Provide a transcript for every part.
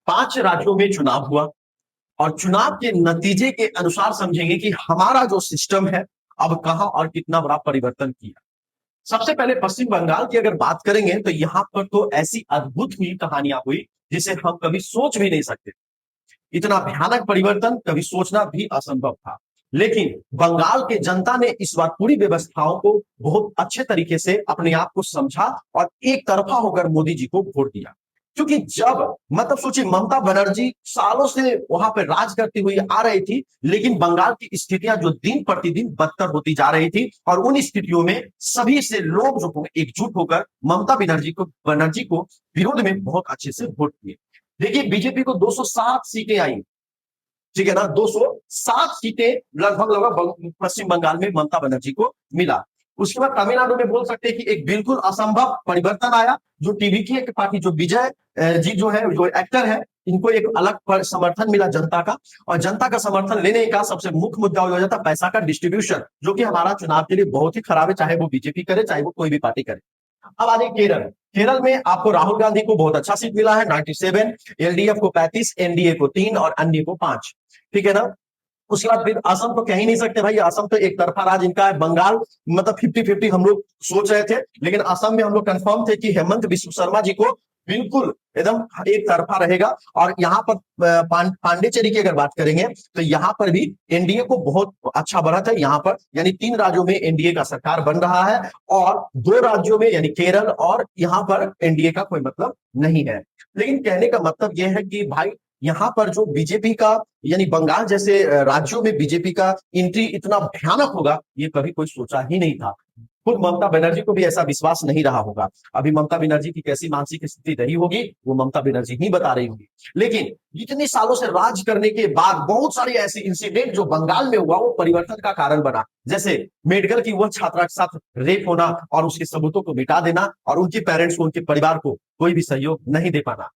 5 राज्यों में चुनाव हुआ और चुनाव के नतीजे के अनुसार समझेंगे कि हमारा जो सिस्टम है अब कहां और कितना बड़ा परिवर्तन किया। सबसे पहले पश्चिम बंगाल की अगर बात करेंगे तो यहां पर तो ऐसी अद्भुत हुई कहानियां हुई जिसे हम कभी सोच भी नहीं सकते। इतना भयानक परिवर्तन कभी सोचना भी असंभव था। लेकिन बंगाल के जनता ने इस बार पूरी व्यवस्थाओं को बहुत अच्छे तरीके से अपने आप को समझा और एक तरफा होकर मोदी जी को वोट दिया। क्योंकि जब मतलब सोचिए ममता बनर्जी सालों से वहां पर राज करती हुई आ रही थी, लेकिन बंगाल की स्थितियां जो दिन प्रतिदिन बदतर होती जा रही थी और उन स्थितियों में सभी से लोग जो एकजुट होकर ममता बनर्जी को विरोध में बहुत अच्छे से वोट दिए। देखिए बीजेपी को 207 सीटें आई, ठीक है ना, 207 सीटें लगभग लगभग पश्चिम बंगाल में ममता बनर्जी को मिला। उसके बाद तमिलनाडु में बोल सकते हैं कि एक बिल्कुल असंभव परिवर्तन आया। जो टीवी की एक पार्टी जो विजय जी जो है जो एक्टर है, इनको एक अलग समर्थन मिला जनता का। और जनता का समर्थन लेने का सबसे मुख्य मुद्दा हो जाता है पैसा का डिस्ट्रीब्यूशन, जो कि हमारा चुनाव के लिए बहुत ही खराब है, चाहे वो बीजेपी करे चाहे वो कोई भी पार्टी करे। अब आ जाइए केरल। केरल में आपको राहुल गांधी को बहुत अच्छा सीट मिला है 97, एलडीएफ को 35, एनडीए को 3 और अन्य को 5। ठीक है ना। उसके बाद फिर असम तो कह ही नहीं सकते भाई, असम तो एक तरफा राज इनका है। बंगाल मतलब 50-50 हम लोग सोच रहे थे, लेकिन असम में हम लोग कंफर्म थे कि हेमंत बिस्व शर्मा जी को बिल्कुल एकदम एक तरफा रहेगा। और यहाँ पर पांडेचेरी की अगर बात करेंगे तो यहाँ पर भी एनडीए को बहुत अच्छा बढ़त है यहाँ पर, यानी 3 राज्यों में एनडीए का सरकार बन रहा है और 2 राज्यों में यानी केरल और यहाँ पर एनडीए का कोई मतलब नहीं है। लेकिन कहने का मतलब यह है कि भाई यहाँ पर जो बीजेपी का यानी बंगाल जैसे राज्यों में बीजेपी का एंट्री इतना भयानक होगा ये कभी कोई सोचा ही नहीं था। खुद ममता बनर्जी को भी ऐसा विश्वास नहीं रहा होगा। अभी ममता बनर्जी की कैसी मानसिक स्थिति रही होगी वो ममता बनर्जी ही बता रही होगी। लेकिन इतने सालों से राज करने के बाद बहुत सारे ऐसे इंसिडेंट जो बंगाल में हुआ वो परिवर्तन का कारण बना। जैसे मेडिकल की वह छात्रा के साथ रेप होना और उसके सबूतों को मिटा देना और उनके पेरेंट्स को उनके परिवार को कोई भी सहयोग नहीं दे पाना।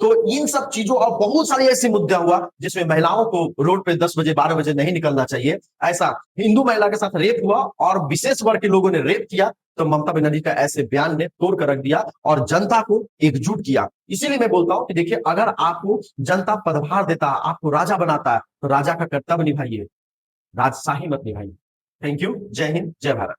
तो इन सब चीजों और बहुत सारे ऐसे मुद्दा हुआ जिसमें महिलाओं को रोड पे 10 बजे 12 बजे नहीं निकलना चाहिए, ऐसा हिंदू महिला के साथ रेप हुआ और विशेष वर्ग के लोगों ने रेप किया। तो ममता बनर्जी का ऐसे बयान ने तोड़ कर रख दिया और जनता को एकजुट किया। इसीलिए मैं बोलता हूं कि देखिए अगर आपको जनता पदभार देता आपको राजा बनाता है तो राजा का कर्तव्य निभाइए, राजशाही मत निभाइए। Thank you. जय हिंद, जय भारत।